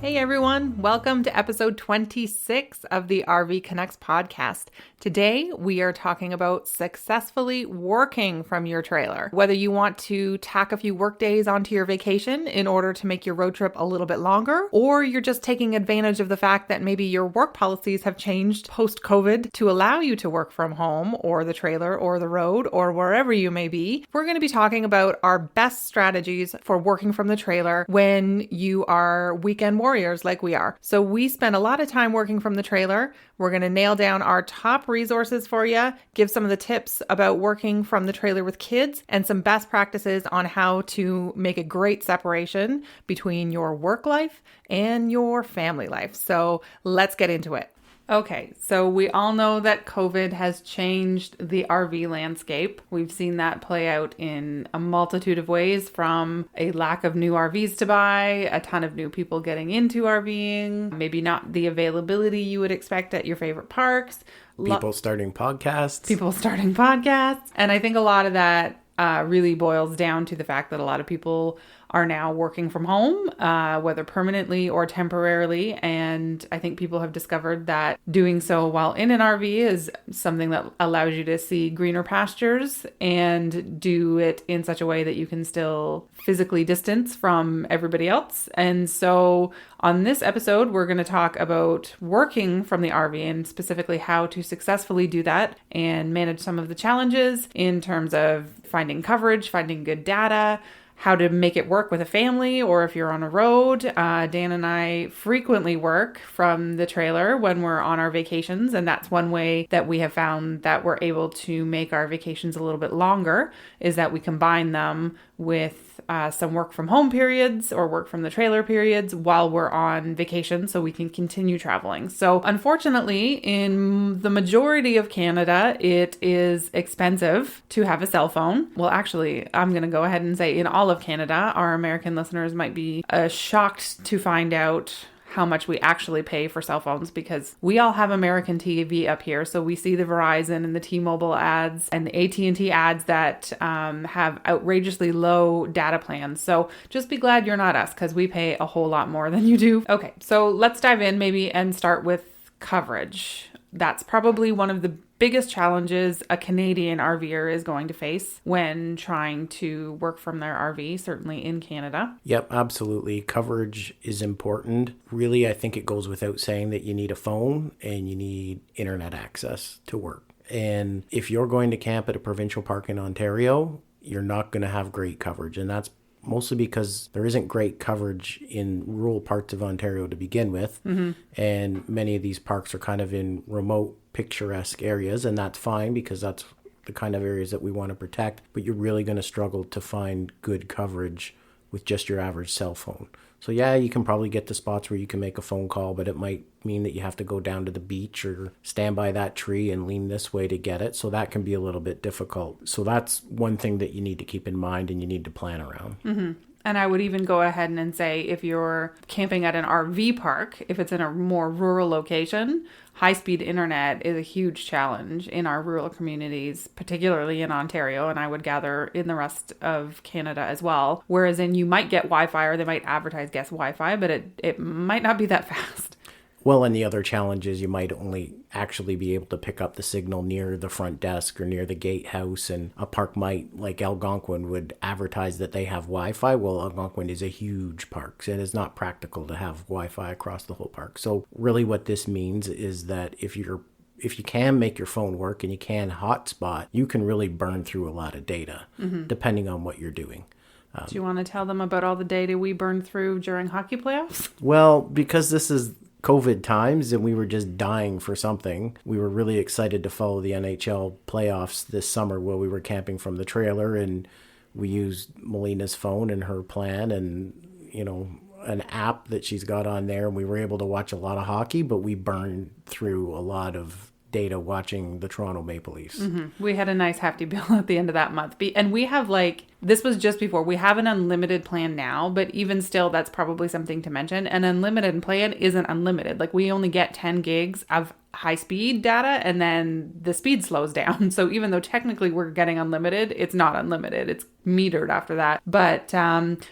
Hey everyone, welcome to episode 26 of the RV Canucks podcast. Today we are talking about successfully working from your trailer. Whether you want to tack a few work days onto your vacation in order to make your road trip a little bit longer, or you're just taking advantage of the fact that maybe your work policies have changed post-COVID to allow you to work from home or the trailer or the road or wherever you may be, we're going to be talking about our best strategies for working from the trailer when you are weekend warriors like we are. So we spend a lot of time working from the trailer. We're going to nail down our top resources for you, give some of the tips about working from the trailer with kids, and some best practices on how to make a great separation between your work life and your family life. So let's get into it. Okay, so we all know that COVID has changed the RV landscape. We've seen that play out in a multitude of ways, from a lack of new RVs to buy, a ton of new people getting into RVing, maybe not the availability you would expect at your favorite parks. People starting podcasts. And I think a lot of that really boils down to the fact that a lot of people are now working from home, whether permanently or temporarily. And I think people have discovered that doing so while in an RV is something that allows you to see greener pastures and do it in such a way that you can still physically distance from everybody else. And so on this episode, we're going to talk about working from the RV and specifically how to successfully do that and manage some of the challenges in terms of finding coverage, finding good data, how to make it work with a family, or if you're on a road. Dan and I frequently work from the trailer when we're on our vacations, and that's one way that we have found that we're able to make our vacations a little bit longer, is that we combine them with some work from home periods or work from the trailer periods while we're on vacation so we can continue traveling. So unfortunately, in the majority of Canada, it is expensive to have a cell phone. Well, actually, I'm going to go ahead and say in all of Canada, our American listeners might be shocked to find out how much we actually pay for cell phones, because we all have American TV up here. So we see the Verizon and the T-Mobile ads and the AT&T ads that have outrageously low data plans. So just be glad you're not us, because we pay a whole lot more than you do. Okay, so let's dive in maybe and start with coverage. That's probably one of the biggest challenges a Canadian RVer is going to face when trying to work from their RV, certainly in Canada. Yep, absolutely. Coverage is important. Really, I think it goes without saying that you need a phone and you need internet access to work. And if you're going to camp at a provincial park in Ontario, you're not going to have great coverage. And that's mostly because there isn't great coverage in rural parts of Ontario to begin with. Mm-hmm. And many of these parks are kind of in remote, picturesque areas, and that's fine because that's the kind of areas that we want to protect. But you're really going to struggle to find good coverage with just your average cell phone. So yeah, you can probably get to spots where you can make a phone call, but it might mean that you have to go down to the beach or stand by that tree and lean this way to get it. So that can be a little bit difficult. So that's one thing that you need to keep in mind and you need to plan around. Mm-hmm. And I would even go ahead and say if you're camping at an RV park, if it's in a more rural location, high-speed internet is a huge challenge in our rural communities, particularly in Ontario, and I would gather in the rest of Canada as well. Whereas you might get Wi-Fi, or they might advertise guest Wi-Fi, but it might not be that fast. Well, and the other challenge is you might only actually be able to pick up the signal near the front desk or near the gatehouse, and a park might, like Algonquin, would advertise that they have Wi-Fi. Well, Algonquin is a huge park, and it's not practical to have Wi-Fi across the whole park. So really what this means is that if you can make your phone work and you can hotspot, you can really burn through a lot of data, depending on what you're doing. Do you want to tell them about all the data we burned through during hockey playoffs? Well, because this is COVID times and we were just dying for something, we were really excited to follow the NHL playoffs this summer while we were camping from the trailer, and we used Melina's phone and her plan and, an app that she's got on there, and we were able to watch a lot of hockey, but we burned through a lot of data watching the Toronto Maple Leafs. Mm-hmm. We had a nice hefty bill at the end of that month. And we have this was just before. We have an unlimited plan now, but even still, that's probably something to mention. An unlimited plan isn't unlimited. We only get 10 gigs of high speed data, and then the speed slows down. So even though technically we're getting unlimited, it's not unlimited. It's metered after that. But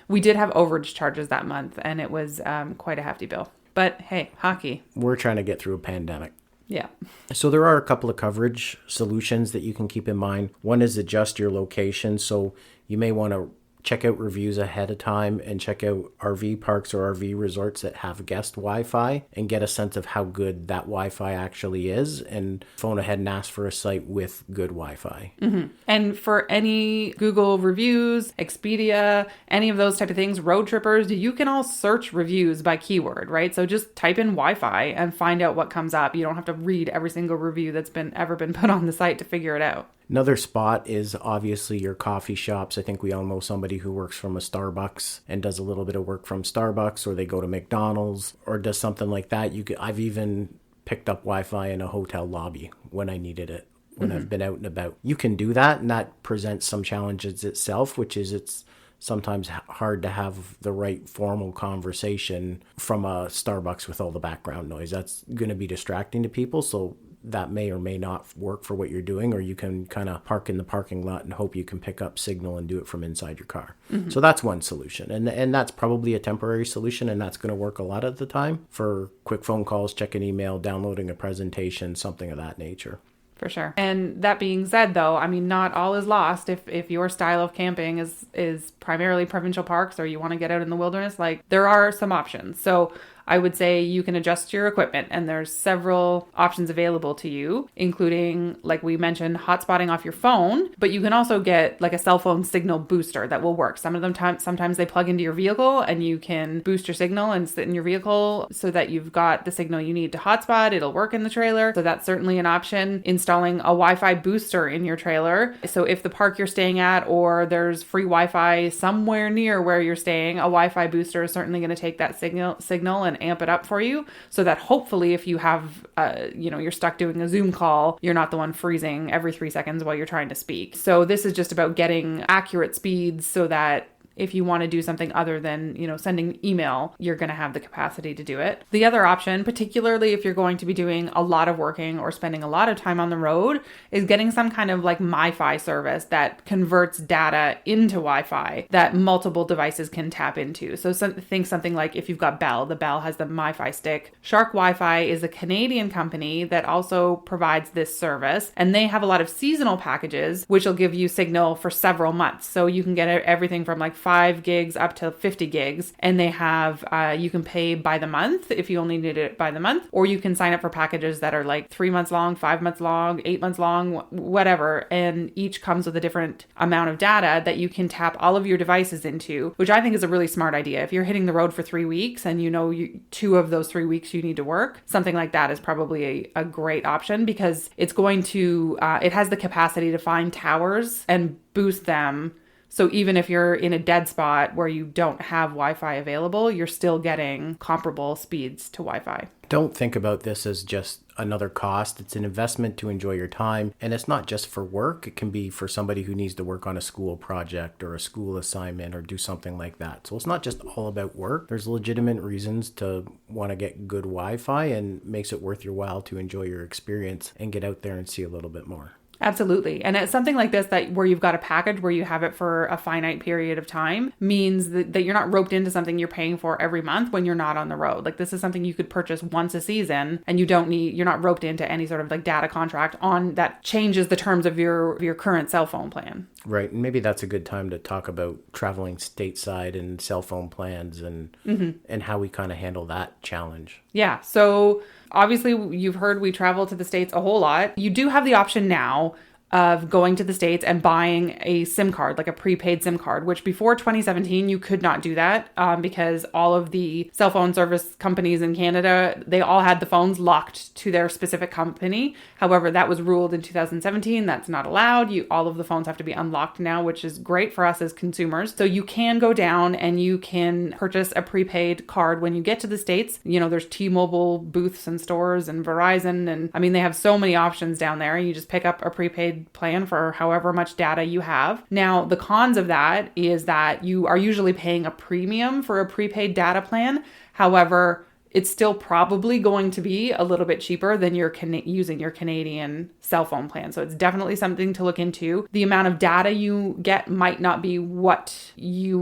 we did have overage charges that month, and it was quite a hefty bill. But hey, hockey. We're trying to get through a pandemic. Yeah. So there are a couple of coverage solutions that you can keep in mind. One is adjust your location. So you may want to check out reviews ahead of time and check out RV parks or RV resorts that have guest Wi-Fi and get a sense of how good that Wi-Fi actually is, and phone ahead and ask for a site with good Wi-Fi. Mm-hmm. And for any Google reviews, Expedia, any of those type of things, road trippers, you can all search reviews by keyword, right? So just type in Wi-Fi and find out what comes up. You don't have to read every single review that's ever been put on the site to figure it out. Another spot is obviously your coffee shops. I think we all know somebody who works from a Starbucks and does a little bit of work from Starbucks, or they go to McDonald's or does something like that. I've even picked up Wi-Fi in a hotel lobby when I needed it, when I've been out and about. You can do that, and that presents some challenges itself, which is it's sometimes hard to have the right formal conversation from a Starbucks with all the background noise. That's going to be distracting to people, so that may or may not work for what you're doing, or you can kind of park in the parking lot and hope you can pick up signal and do it from inside your car. Mm-hmm. So that's one solution. And that's probably a temporary solution, and that's going to work a lot of the time for quick phone calls, checking email, downloading a presentation, something of that nature. For sure. And that being said, though, I mean, not all is lost. If your style of camping is primarily provincial parks, or you want to get out in the wilderness, like, there are some options. So I would say you can adjust your equipment, and there's several options available to you, including, like we mentioned, hotspotting off your phone, but you can also get like a cell phone signal booster that will work. Some of them sometimes they plug into your vehicle, and you can boost your signal and sit in your vehicle so that you've got the signal you need to hotspot. It'll work in the trailer. So that's certainly an option. Installing a Wi-Fi booster in your trailer. So if the park you're staying at, or there's free Wi-Fi somewhere near where you're staying, a Wi-Fi booster is certainly going to take that signal and amp it up for you, so that hopefully if you have, you're stuck doing a Zoom call, you're not the one freezing every 3 seconds while you're trying to speak. So this is just about getting accurate speeds so that if you want to do something other than, sending email, you're going to have the capacity to do it. The other option, particularly if you're going to be doing a lot of working or spending a lot of time on the road, is getting some kind of like MiFi service that converts data into Wi-Fi that multiple devices can tap into. So think something like if you've got Bell, the Bell has the MiFi stick. Shark Wi-Fi is a Canadian company that also provides this service, and they have a lot of seasonal packages, which will give you signal for several months. So you can get everything from like 5 gigs up to 50 gigs. And they have, you can pay by the month if you only need it by the month, or you can sign up for packages that are like 3 months long, 5 months long, 8 months long, whatever. And each comes with a different amount of data that you can tap all of your devices into, which I think is a really smart idea. If you're hitting the road for 3 weeks and 2 of those 3 weeks you need to work, something like that is probably a great option, because it's going to, it has the capacity to find towers and boost them. So even if you're in a dead spot where you don't have Wi-Fi available, you're still getting comparable speeds to Wi-Fi. Don't think about this as just another cost. It's an investment to enjoy your time. And it's not just for work. It can be for somebody who needs to work on a school project or a school assignment or do something like that. So it's not just all about work. There's legitimate reasons to want to get good Wi-Fi, and makes it worth your while to enjoy your experience and get out there and see a little bit more. Absolutely. And it's something like this that where you've got a package where you have it for a finite period of time means that you're not roped into something you're paying for every month when you're not on the road. Like, this is something you could purchase once a season, and you're not roped into any sort of like data contract on that changes the terms of your current cell phone plan. Right. And maybe that's a good time to talk about traveling stateside and cell phone plans and how we kind of handle that challenge. Yeah. So obviously you've heard we travel to the States a whole lot. You do have the option now of going to the States and buying a SIM card, like a prepaid SIM card, which before 2017, you could not do that because all of the cell phone service companies in Canada, they all had the phones locked to their specific company. However, that was ruled in 2017. That's not allowed. All of the phones have to be unlocked now, which is great for us as consumers. So you can go down and you can purchase a prepaid card when you get to the States. There's T-Mobile booths and stores and Verizon. And I mean, they have so many options down there. You just pick up a prepaid plan for however much data you have. Now, the cons of that is that you are usually paying a premium for a prepaid data plan. However, it's still probably going to be a little bit cheaper than using your Canadian cell phone plan. So it's definitely something to look into. The amount of data you get might not be what you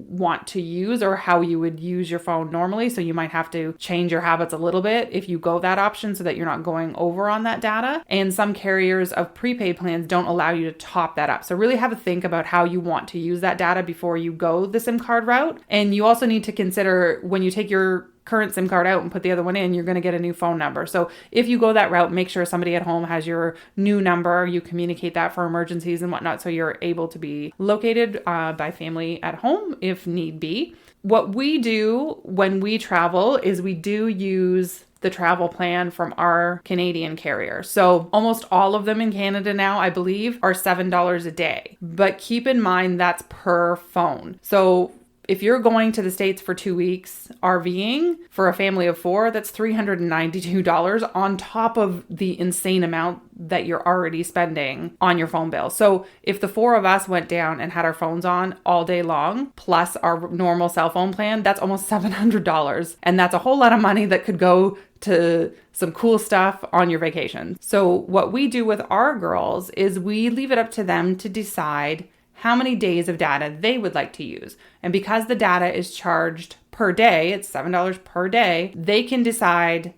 want to use or how you would use your phone normally. So you might have to change your habits a little bit if you go that option so that you're not going over on that data. And some carriers of prepaid plans don't allow you to top that up. So really have a think about how you want to use that data before you go the SIM card route. And you also need to consider when you take your current SIM card out and put the other one in, you're going to get a new phone number. So if you go that route, make sure somebody at home has your new number. You communicate that for emergencies and whatnot, so you're able to be located by family at home if need be. What we do when we travel is we do use the travel plan from our Canadian carrier. So almost all of them in Canada now, I believe, are $7 a day. But keep in mind that's per phone. So if you're going to the States for 2 weeks RVing for a family of 4, that's $392 on top of the insane amount that you're already spending on your phone bill. So if the 4 of us went down and had our phones on all day long, plus our normal cell phone plan, that's almost $700. And that's a whole lot of money that could go to some cool stuff on your vacation. So what we do with our girls is we leave it up to them to decide how many days of data they would like to use. And because the data is charged per day, it's $7 per day, they can decide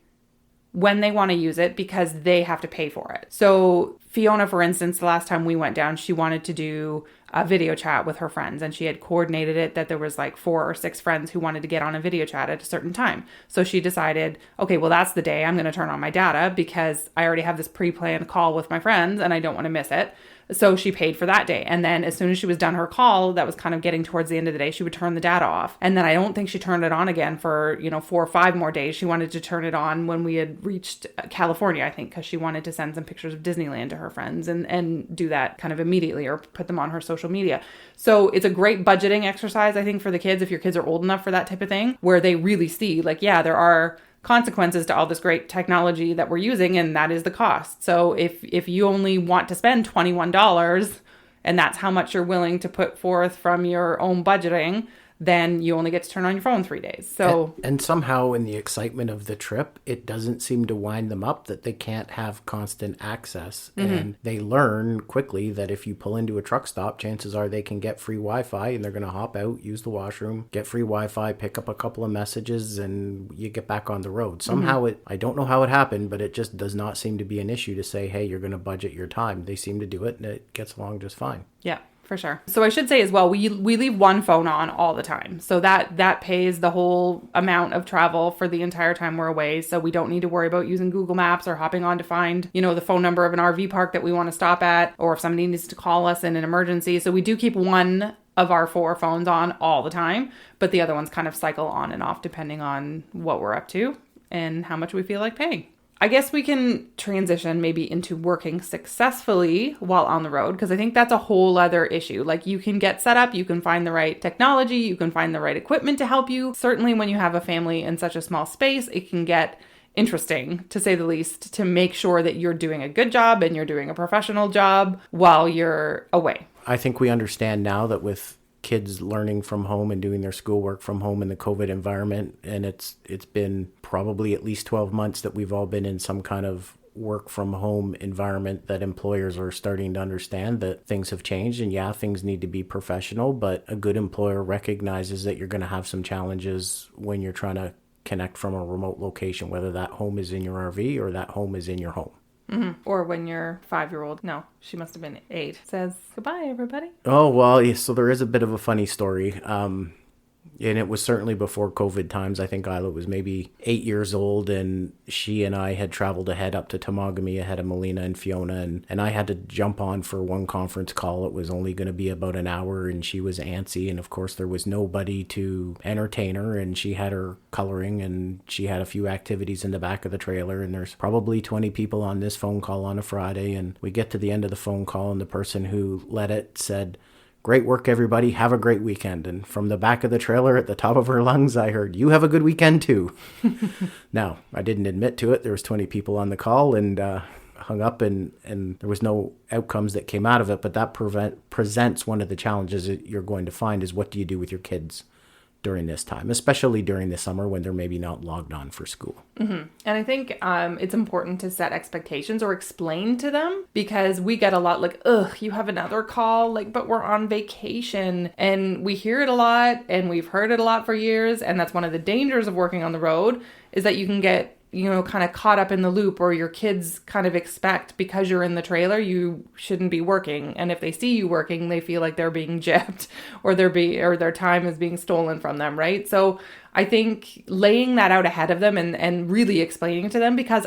when they want to use it because they have to pay for it. So Fiona, for instance, the last time we went down, she wanted to do a video chat with her friends, and she had coordinated it that there was like 4 or 6 friends who wanted to get on a video chat at a certain time. So she decided, okay, well, that's the day I'm going to turn on my data because I already have this pre-planned call with my friends and I don't want to miss it. So she paid for that day. And then as soon as she was done her call, that was kind of getting towards the end of the day, she would turn the data off. And then I don't think she turned it on again for, 4 or 5 more days. She wanted to turn it on when we had reached California, I think, because she wanted to send some pictures of Disneyland to her friends and do that kind of immediately or put them on her social media. So it's a great budgeting exercise, I think, for the kids, if your kids are old enough for that type of thing, where they really see like, yeah, there are consequences to all this great technology that we're using, and that is the cost. So if you only want to spend $21 and that's how much you're willing to put forth from your own budgeting, then you only get to turn on your phone 3 days. So and somehow in the excitement of the trip, it doesn't seem to wind them up that they can't have constant access. Mm-hmm. And they learn quickly that if you pull into a truck stop, chances are they can get free Wi-Fi and they're going to hop out, use the washroom, get free Wi-Fi, pick up a couple of messages, and you get back on the road. Somehow I don't know how it happened, but it just does not seem to be an issue to say, hey, you're going to budget your time. They seem to do it and it gets along just fine. Yeah. For sure. So I should say as well, we leave one phone on all the time. So that pays the whole amount of travel for the entire time we're away. So we don't need to worry about using Google Maps or hopping on to find, the phone number of an RV park that we want to stop at, or if somebody needs to call us in an emergency. So we do keep one of our 4 phones on all the time, but the other ones kind of cycle on and off depending on what we're up to and how much we feel like paying. I guess we can transition maybe into working successfully while on the road, because I think that's a whole other issue. Like, you can get set up, you can find the right technology, you can find the right equipment to help you. Certainly when you have a family in such a small space, it can get interesting, to say the least, to make sure that you're doing a good job and you're doing a professional job while you're away. I think we understand now that with kids learning from home and doing their schoolwork from home in the COVID environment, and it's been probably at least 12 months that we've all been in some kind of work from home environment, that employers are starting to understand that things have changed, and yeah, things need to be professional, but a good employer recognizes that you're going to have some challenges when you're trying to connect from a remote location, whether that home is in your RV or that home is in your home. Mm-hmm. Or when your 5-year-old, no, she must have been 8, says, goodbye, everybody. Oh, well, yeah, so there is a bit of a funny story. And it was certainly before COVID times. I think Isla was maybe 8 years old, and she and I had traveled ahead up to Temagami ahead of Melina and Fiona, and I had to jump on for one conference call. It was only going to be about an hour, and she was antsy, and of course there was nobody to entertain her, and she had her coloring, and she had a few activities in the back of the trailer, and there's probably 20 people on this phone call on a Friday, and we get to the end of the phone call, and the person who led it said, "Great work, everybody. Have a great weekend." And from the back of the trailer at the top of her lungs, I heard, "You have a good weekend too." Now, I didn't admit to it. There was 20 people on the call, and hung up, and there was no outcomes that came out of it. But that presents one of the challenges that you're going to find is, what do you do with your kids during this time, especially during the summer when they're maybe not logged on for school. And I think it's important to set expectations or explain to them, because we get a lot like, ugh, you have another call, like, but we're on vacation. And we hear it a lot, and we've heard it a lot for years. And that's one of the dangers of working on the road, is that you can get, kind of caught up in the loop, or your kids kind of expect, because you're in the trailer, you shouldn't be working. And if they see you working, they feel like they're being gypped, or their time is being stolen from them, right? So I think laying that out ahead of them and really explaining to them, because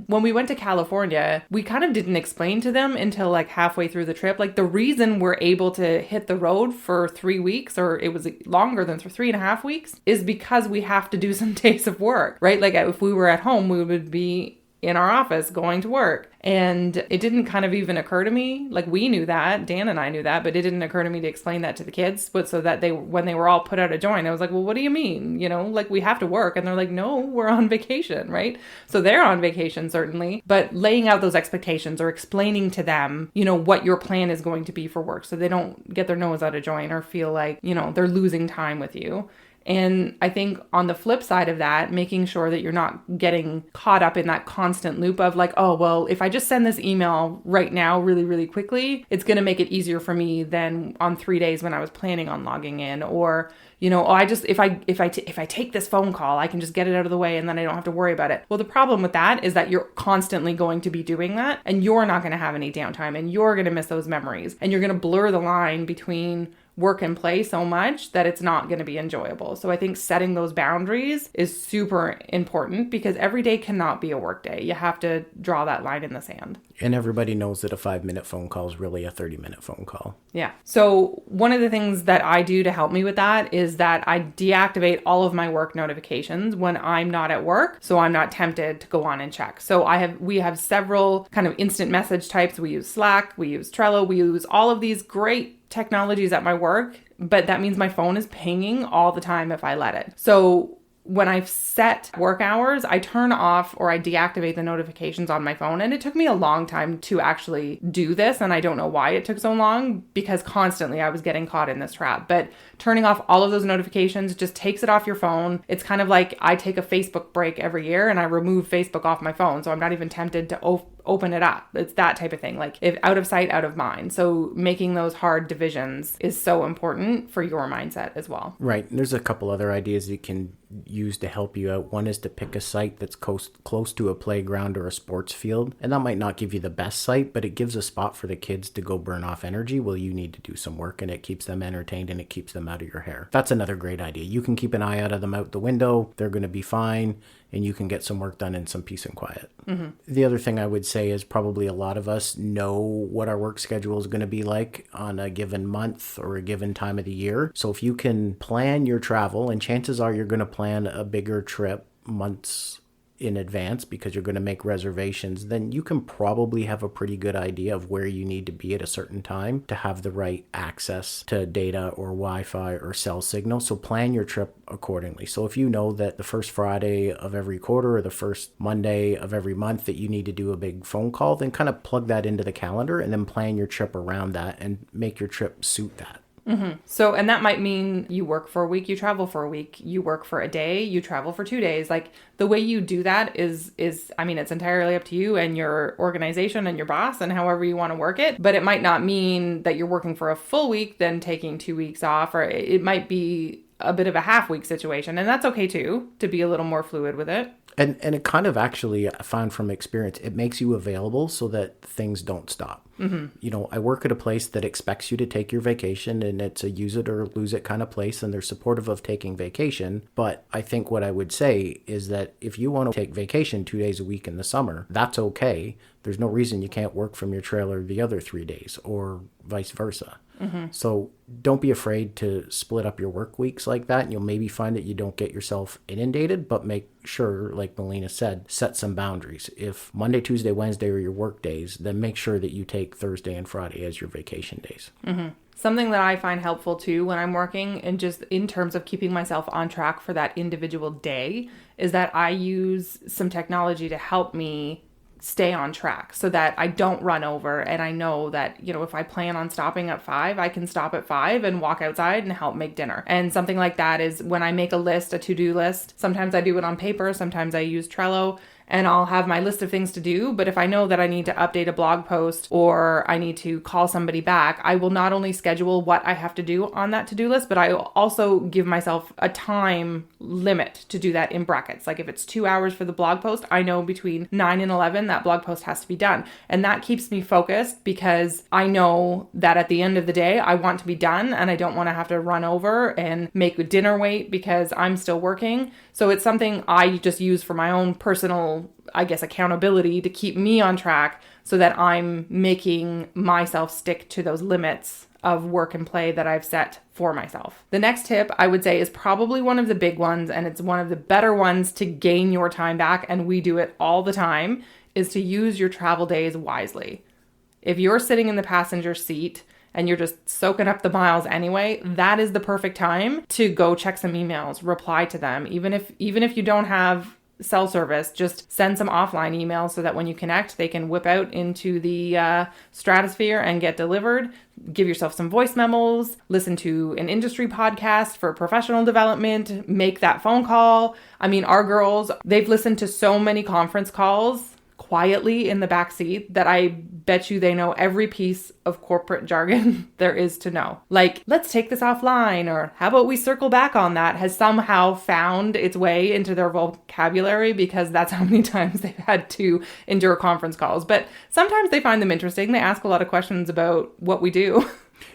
when we went to California, we kind of didn't explain to them until like halfway through the trip. Like, the reason we're able to hit the road for 3 weeks, or it was longer than 3.5 weeks, is because we have to do some days of work, right? Like, if we were at home, we would be in our office going to work. And it didn't kind of even occur to me, like, we knew that, Dan and I knew that, but it didn't occur to me to explain that to the kids, but so that when they were all put out of joint, I was like, well, what do you mean? Like, we have to work. And they're like, no, we're on vacation, right? So they're on vacation, certainly, but laying out those expectations or explaining to them, what your plan is going to be for work, so they don't get their nose out of joint or feel like, they're losing time with you. And I think on the flip side of that, making sure that you're not getting caught up in that constant loop of like, oh, well, if I just send this email right now really, really quickly, it's going to make it easier for me than on 3 days when I was planning on logging in. Or, if I take this phone call, I can just get it out of the way and then I don't have to worry about it. Well, the problem with that is that you're constantly going to be doing that, and you're not going to have any downtime, and you're going to miss those memories, and you're going to blur the line between work and play so much that it's not going to be enjoyable. So I think setting those boundaries is super important, because every day cannot be a work day. You have to draw that line in the sand. And everybody knows that a 5-minute phone call is really a 30-minute phone call. Yeah. So one of the things that I do to help me with that is that I deactivate all of my work notifications when I'm not at work, so I'm not tempted to go on and check. So we have several kind of instant message types. We use Slack, we use Trello, we use all of these great technologies at my work, but that means my phone is pinging all the time if I let it. So when I've set work hours, I turn off or I deactivate the notifications on my phone. And it took me a long time to actually do this. And I don't know why it took so long, because constantly I was getting caught in this trap. But turning off all of those notifications just takes it off your phone. It's kind of like I take a Facebook break every year and I remove Facebook off my phone. So I'm not even tempted to open it up. It's that type of thing. Like, if out of sight, out of mind. So making those hard divisions is so important for your mindset as well. Right. And there's a couple other ideas you can use to help you out. One is to pick a site that's close to a playground or a sports field. And that might not give you the best site, but it gives a spot for the kids to go burn off energy while you need to do some work, and it keeps them entertained and it keeps them out of your hair. That's another great idea. You can keep an eye out of them out the window. They're going to be fine, and you can get some work done in some peace and quiet. Mm-hmm. The other thing I would say is probably a lot of us know what our work schedule is going to be like on a given month or a given time of the year. So if you can plan your travel, and chances are you're going to plan a bigger trip months in advance because you're going to make reservations, then you can probably have a pretty good idea of where you need to be at a certain time to have the right access to data or Wi-Fi or cell signal. So plan your trip accordingly. So if you know that the first Friday of every quarter or the first Monday of every month that you need to do a big phone call, then kind of plug that into the calendar and then plan your trip around that and make your trip suit that. Mm-hmm. So, and that might mean you work for a week, you travel for a week, you work for a day, you travel for 2 days. Like, the way you do that is, I mean, it's entirely up to you and your organization and your boss and however you want to work it. But it might not mean that you're working for a full week, then taking 2 weeks off, or it might be a bit of a half week situation. And that's okay too, to be a little more fluid with it. And it kind of actually, I found from experience, it makes you available so that things don't stop. Mm-hmm. You know, I work at a place that expects you to take your vacation, and it's a use it or lose it kind of place, and they're supportive of taking vacation. But I think what I would say is that if you want to take vacation 2 days a week in the summer, that's okay. There's no reason you can't work from your trailer the other 3 days, or vice versa. Mm-hmm. So don't be afraid to split up your work weeks like that, and you'll maybe find that you don't get yourself inundated, but make sure, like Melina said, set some boundaries. If Monday, Tuesday, Wednesday are your work days, then make sure that you take Thursday and Friday as your vacation days. Mm-hmm. Something that I find helpful too when I'm working, and just in terms of keeping myself on track for that individual day, is that I use some technology to help me stay on track so that I don't run over. And I know that, if I plan on stopping at 5, I can stop at 5 and walk outside and help make dinner. And something like that is when I make a list, a to-do list. Sometimes I do it on paper, sometimes I use Trello, and I'll have my list of things to do. But if I know that I need to update a blog post or I need to call somebody back, I will not only schedule what I have to do on that to-do list, but I will also give myself a time limit to do that in brackets. Like if it's 2 hours for the blog post, I know between 9 and 11, that blog post has to be done. And that keeps me focused because I know that at the end of the day, I want to be done and I don't want to have to run over and make dinner wait because I'm still working. So it's something I just use for my own personal, accountability to keep me on track so that I'm making myself stick to those limits of work and play that I've set for myself. The next tip I would say is probably one of the big ones, and it's one of the better ones to gain your time back, and we do it all the time, is to use your travel days wisely. If you're sitting in the passenger seat and you're just soaking up the miles anyway, that is the perfect time to go check some emails, reply to them. Even if you don't have cell service, just send some offline emails so that when you connect, they can whip out into the stratosphere and get delivered. Give yourself some voice memos, listen to an industry podcast for professional development, make that phone call. I mean, our girls, they've listened to so many conference calls quietly in the back seat that I bet you they know every piece of corporate jargon there is to know. Like, let's take this offline, or how about we circle back on that, has somehow found its way into their vocabulary because that's how many times they've had to endure conference calls. But sometimes they find them interesting. They ask a lot of questions about what we do.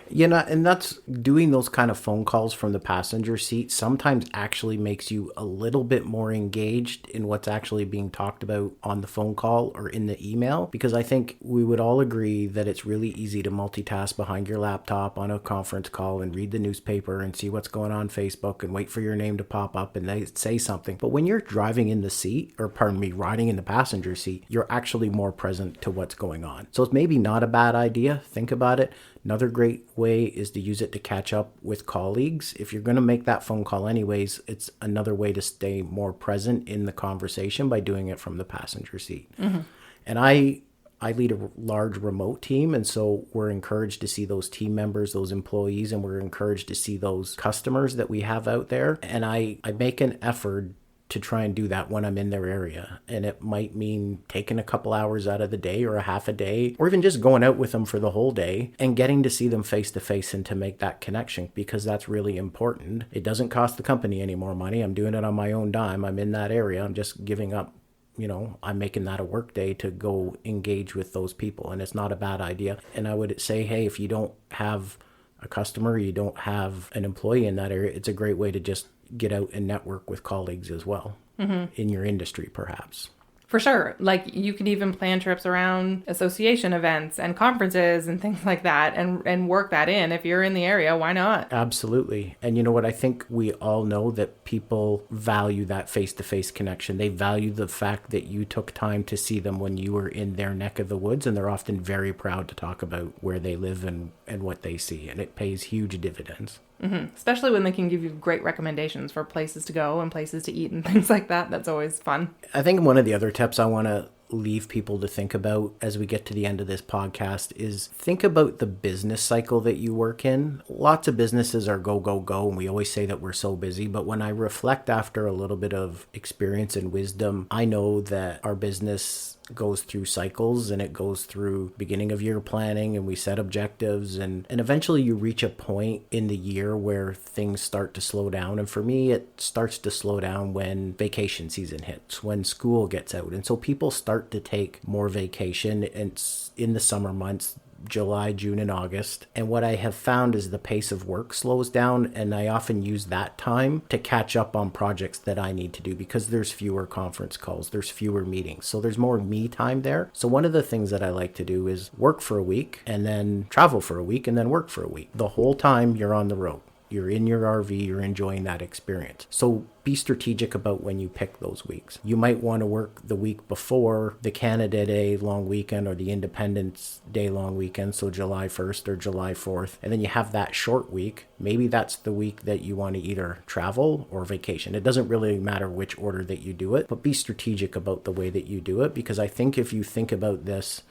And that's doing those kind of phone calls from the passenger seat sometimes actually makes you a little bit more engaged in what's actually being talked about on the phone call or in the email, because I think we would all agree that it's really easy to multitask behind your laptop on a conference call and read the newspaper and see what's going on Facebook and wait for your name to pop up and they say something. But when you're driving in the seat, riding in the passenger seat, you're actually more present to what's going on. So it's maybe not a bad idea. Think about it. Another great way is to use it to catch up with colleagues. If you're going to make that phone call anyways, it's another way to stay more present in the conversation by doing it from the passenger seat. Mm-hmm. And I lead a large remote team, and so we're encouraged to see those team members, those employees, and we're encouraged to see those customers that we have out there. And I make an effort to try and do that when I'm in their area. And it might mean taking a couple hours out of the day or a half a day, or even just going out with them for the whole day and getting to see them face to face and to make that connection, because that's really important. It doesn't cost the company any more money. I'm doing it on my own dime. I'm in that area. I'm just giving up, I'm making that a work day to go engage with those people. And it's not a bad idea. And I would say, hey, if you don't have a customer, you don't have an employee in that area, it's a great way to just get out and network with colleagues as well, in your industry, perhaps. For sure. Like, you can even plan trips around association events and conferences and things like that and work that in. If you're in the area, why not? Absolutely. And you know what? I think we all know that people value that face-to-face connection. They value the fact that you took time to see them when you were in their neck of the woods, and they're often very proud to talk about where they live and what they see. And it pays huge dividends. Mm-hmm. Especially when they can give you great recommendations for places to go and places to eat and things like that. That's always fun. I think one of the other tips I want to leave people to think about as we get to the end of this podcast is think about the business cycle that you work in. Lots of businesses are go, go, go, and we always say that we're so busy. But when I reflect after a little bit of experience and wisdom, I know that our business goes through cycles, and it goes through beginning of year planning, and we set objectives, and eventually you reach a point in the year where things start to slow down. And for me, it starts to slow down when vacation season hits, when school gets out. And so people start to take more vacation, and it's in the summer months, July, June, and August. And what I have found is the pace of work slows down, and I often use that time to catch up on projects that I need to do, because there's fewer conference calls, there's fewer meetings, so there's more me time there. So one of the things that I like to do is work for a week and then travel for a week and then work for a week. The whole time you're on the road. You're in your RV, you're enjoying that experience. So be strategic about when you pick those weeks. You might want to work the week before the Canada Day long weekend or the Independence Day long weekend, so July 1st or July 4th, and then you have that short week. Maybe that's the week that you want to either travel or vacation. It doesn't really matter which order that you do it, but be strategic about the way that you do it, because I think if you think about this,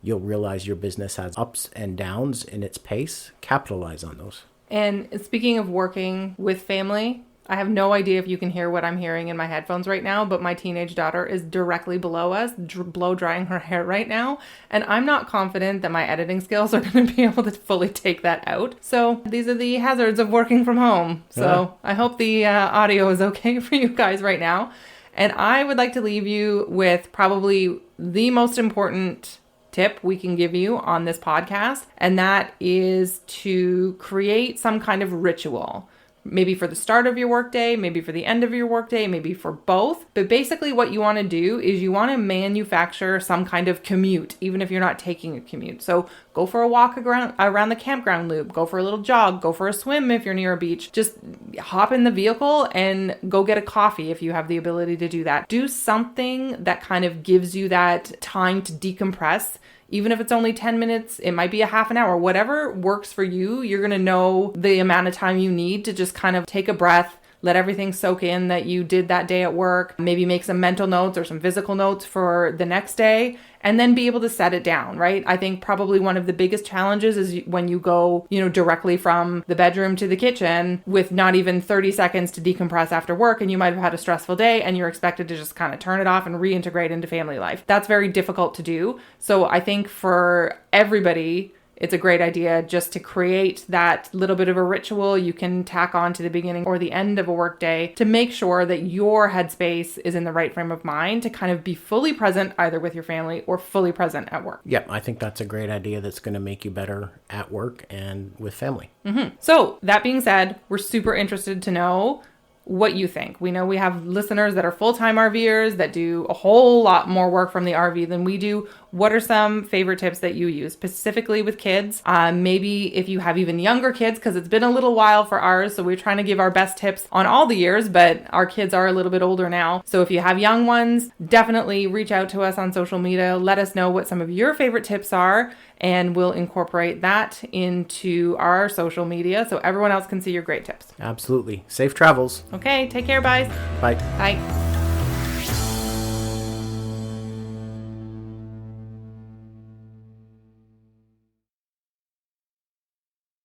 you'll realize your business has ups and downs in its pace. Capitalize on those. And speaking of working with family, I have no idea if you can hear what I'm hearing in my headphones right now, but my teenage daughter is directly below us, blow drying her hair right now. And I'm not confident that my editing skills are going to be able to fully take that out. So these are the hazards of working from home. So I hope the audio is okay for you guys right now. And I would like to leave you with probably the most important tip we can give you on this podcast, and that is to create some kind of ritual. Maybe for the start of your workday, maybe for the end of your workday, maybe for both. But basically what you want to do is you want to manufacture some kind of commute, even if you're not taking a commute. So go for a walk around the campground loop, go for a little jog, go for a swim if you're near a beach. Just hop in the vehicle and go get a coffee if you have the ability to do that. Do something that kind of gives you that time to decompress. Even if it's only 10 minutes, it might be a half an hour, whatever works for you. You're going to know the amount of time you need to just kind of take a breath, let everything soak in that you did that day at work, maybe make some mental notes or some physical notes for the next day, and then be able to set it down, right? I think probably one of the biggest challenges is when you go, directly from the bedroom to the kitchen with not even 30 seconds to decompress after work, and you might have had a stressful day and you're expected to just kind of turn it off and reintegrate into family life. That's very difficult to do. So I think for everybody, it's a great idea just to create that little bit of a ritual you can tack on to the beginning or the end of a workday to make sure that your headspace is in the right frame of mind to kind of be fully present either with your family or fully present at work. Yeah, I think that's a great idea that's going to make you better at work and with family. So that being said, we're super interested to know what you think. We know we have listeners that are full-time RVers that do a whole lot more work from the RV than we do. What are some favorite tips that you use specifically with kids? Maybe if you have even younger kids, because it's been a little while for ours. So we're trying to give our best tips on all the years, but our kids are a little bit older now. So if you have young ones, definitely reach out to us on social media. Let us know what some of your favorite tips are, and we'll incorporate that into our social media so everyone else can see your great tips. Absolutely. Safe travels. Okay, take care, guys. Bye. Bye.